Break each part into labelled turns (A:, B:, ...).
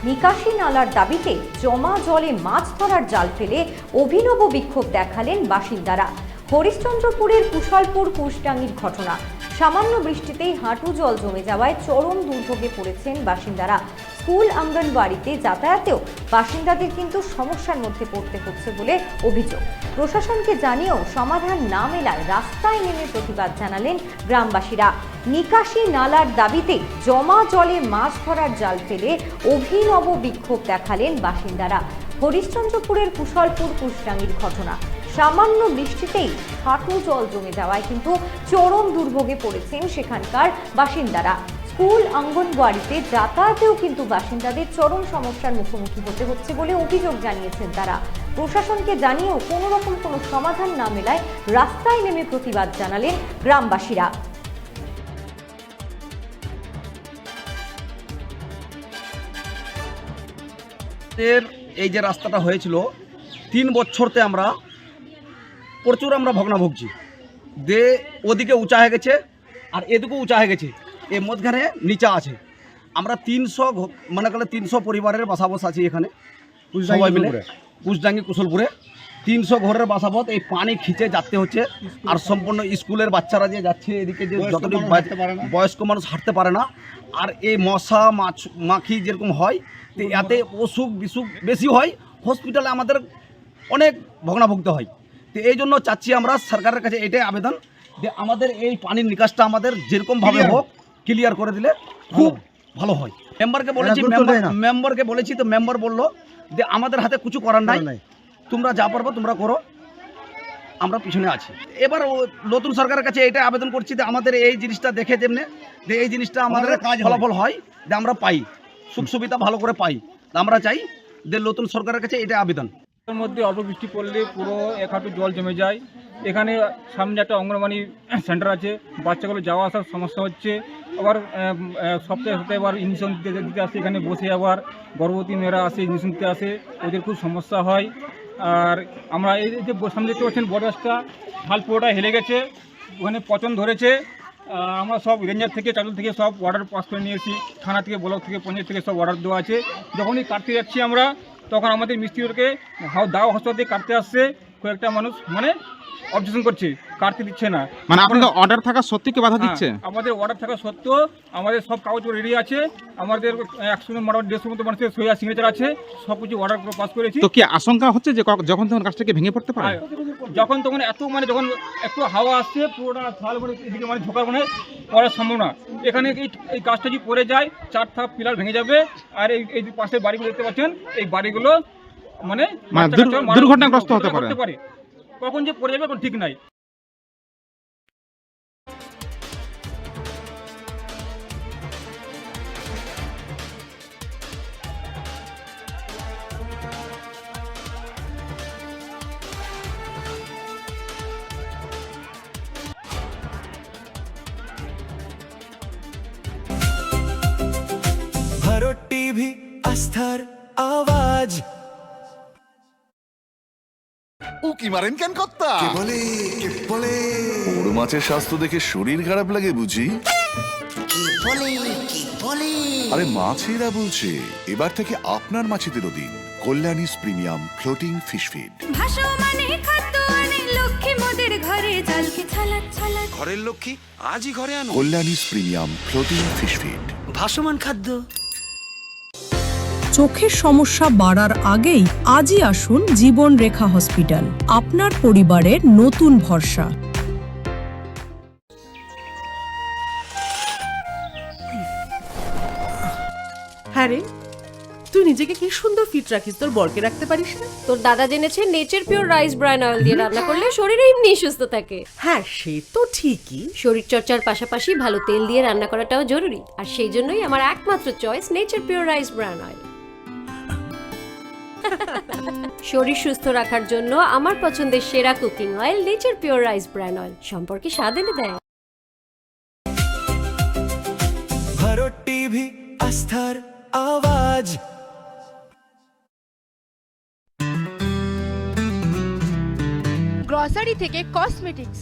A: নিকাশি নালার দাবিতে জমা জলে মাছ ধরার জাল ফেলে অভিনব বিক্ষোভ দেখালেন বাসিন্দারা। হরিশ্চন্দ্রপুরের কুশালপুর কুশডাঙ্গির ঘটনা। সামান্য বৃষ্টিতেই হাঁটু জল জমে যাওয়ায় চরম দুর্ভোগে পড়েছেন বাসিন্দারা। স্কুল অঙ্গনওয়াড়িতে যাতায়াতেও বাসিন্দাদের কিন্তু সমস্যার মধ্যে পড়তে হচ্ছে বলে অভিযোগ। প্রশাসনকে জানিয়েও সমাধান না মেলায় রাস্তায় নেমে প্রতিবাদ জানালেন গ্রামবাসীরা। নিকাশি নালার দাবিতে জমা জলে মাছ ধরার জাল ফেলে অভিনব বিক্ষোভ দেখালেন বাসিন্দারা। হরিশ্চন্দ্রপুরের কুশালপুর কুশডাঙ্গির ঘটনা। সামান্য বৃষ্টিতেই হাঁটু জল জমে যাওয়ায় কিন্তু চরম দুর্ভোগে পড়েছেন সেখানকার বাসিন্দারা। স্কুল অঙ্গনওয়াড়িতে যাতায়াতেও কিন্তু বাসিন্দাদের চরম সমস্যার মুখোমুখি হতে হচ্ছে বলে অভিযোগ জানিয়েছেন তারা। প্রশাসনকে জানিয়েও কোনো রকম কোনো সমাধান না মেলায় রাস্তায় নেমে প্রতিবাদ জানালেন গ্রামবাসীরা।
B: এই যে রাস্তাটা হয়েছিল 3 বছরতে আমরা প্রচুর ভগ্নাভুগছি। ওদিকে উঁচা হয়ে গেছে আর এদিকেও উঁচা হয়ে গেছে, এর মধ্যখানে নিচা আছে। আমরা 300 মনে করলে 300 পরিবারের বাসাবস আছি এখানে সবাই মিলে কুশডাঙ্গি কুশলপুরে। 300 ঘরের বাসাবত এই পানি খিচে যাতে হচ্ছে। আর সম্পূর্ণ স্কুলের বাচ্চারা যে যাচ্ছে এদিকে, যে যতটুকু বয়স্ক মানুষ হাঁটতে পারে না। আর এই মশা মাখি যেরকম হয়, তো এতে অসুখ বিসুখ বেশি হয়। হসপিটালে আমাদের অনেক ভগ্নাভুগতে হয়। তো এই জন্য চাচ্ছি আমরা সরকারের কাছে এটাই আবেদন যে আমাদের এই পানির নিকাশটা আমাদের যেরকমভাবে হোক ক্লিয়ার করে দিলে খুব ভালো হয়। মেম্বারকে বলেছি তো মেম্বার বললো যে আমাদের হাতে কিছু করার নাই, তোমরা যা পারবো তোমরা করো, আমরা পিছনে আছি। এবার নতুন সরকারের কাছে এটা আবেদন করছি যে আমাদের এই জিনিসটা দেখে যেমনি যে এই জিনিসটা আমাদের ফলাফল হয়, যে আমরা পাই সুখ সুবিধা ভালো করে পাই। আমরা চাই যে নতুন সরকারের কাছে এটা আবেদন।
C: এর মধ্যে অল্প বৃষ্টি পড়লে পুরো এক হাঁটু জল জমে যায়। এখানে সামনে একটা অঙ্গনওয়াড়ি সেন্টার আছে, বাচ্চাগুলো যাওয়া আসার সমস্যা হচ্ছে। আবার সপ্তাহে সপ্তাহে আবার ইঞ্জেকশন দিতে আসে, এখানে বসে আবার গর্ভবতী মেয়েরা আসে ইঞ্জেকশন দিতে আসে, ওদের খুব সমস্যা হয়। আর আমরা এই যে সামনে দেখতে পাচ্ছেন বড় রাস্তা, ঢাল পুরোটা হেলে গেছে, ওখানে পচন ধরেছে। আমরা সব রেঞ্জার থেকে চালু থেকে সব অর্ডার পাস করে নিয়েছি, থানা থেকে ব্লক থেকে পঞ্চায়েত থেকে সব অর্ডার দেওয়া আছে। যখনই কাটতে যাচ্ছি আমরা, তখন আমাদের মিস্ত্রিদেরকে দাও হাসপাতালে কাটতে আসছে, কয়েকটা মানুষ অবজেকশন করছে, কাটতে দিচ্ছে না।
D: মানে আপনাদের অর্ডার থাকা সত্যি কি বাধা দিচ্ছে?
C: আমাদের অর্ডার থাকা সত্ত্বেও আমাদের সব কাগজ রেডি আছে, আমাদের 100 মোটামুটি 150 মতো মানুষের সই আর সিগনেচার আছে, সব কিছু অর্ডার পাস করেছি।
D: তো কি আশঙ্কা হচ্ছে যে যখন তখন কাজটাকে ভেঙে পড়তে পারে?
C: যখন তখন যখন একটু হাওয়া আসছে পুরোটা এদিকে ঝোঁকার পড়ার সম্ভাবনা। এখানে এই কাজটা যদি পড়ে যায় 4 ধাপ পিলার ভেঙে যাবে। আর এই পাশের বাড়িগুলো দেখতে পাচ্ছেন, এই বাড়িগুলো
D: দুর্ঘটনাগ্রস্ত হতে পারে।
C: কখন যে পড়ে যাবে কোনো ঠিক নাই।
E: ভারত টিভি, আস্থার আওয়াজ।
F: উকি মারেন কেন কর্তা?
E: কে বলে
F: বড় মাছের স্বাস্থ্য দেখে শরীর খারাপ লাগে বুঝি?
E: কে বলে
F: আরে মাছেরা বলছে, এবার থেকে আপনার মাছেদেরও দিন কল্যাণীস প্রিমিয়াম ফ্লোটিং ফিশ ফিড।
E: ঘরের লক্ষ্মী আজই ঘরে আনো
F: কল্যাণীস প্রিমিয়াম ফ্লোটিং ফিশ ফিড।
E: ভাসমান খাদ্য।
G: চোখের সমস্যা বাড়ার আগেই আজই আসুন জীবন রেখা হসপিটাল, আপনার পরিবারের নতুন ভরসা।
H: হ্যাঁ রে, তুই নিজেকে কি সুন্দর ফিট রাখিস, তোর বরকে রাখতে পারিস না?
I: তোর দাদা জেনেছে Nature Pure rice bran oil দিয়ে রান্না করলে শরীর এমনি সুস্থ থাকে।
H: হ্যাঁ সে তো ঠিকই,
I: শরীর চর্চার পাশাপাশি ভালো তেল দিয়ে রান্না করাটাও জরুরি। আর সেই জন্যই আমার একমাত্র choice nature Pure rice bran oil. শরীর সুস্থ রাখার জন্য আমার পছন্দের সেরা cooking oil nature Pure rice bran oil, সম্পর্কে স্বাদ এনে দেয়।
E: ভারত টিভি, আস্থার আওয়াজ।
J: গ্রসারি থেকে কসমেটিক্স,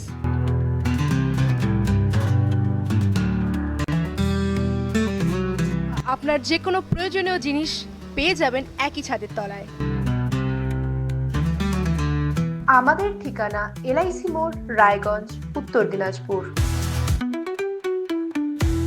J: আপনার যে কোনো প্রয়োজনীয় জিনিস পেয়ে যাবেন একই ছাদের তলায়।
K: আমাদের ঠিকানা LIC মোড়, রায়গঞ্জ, উত্তর দিনাজপুর।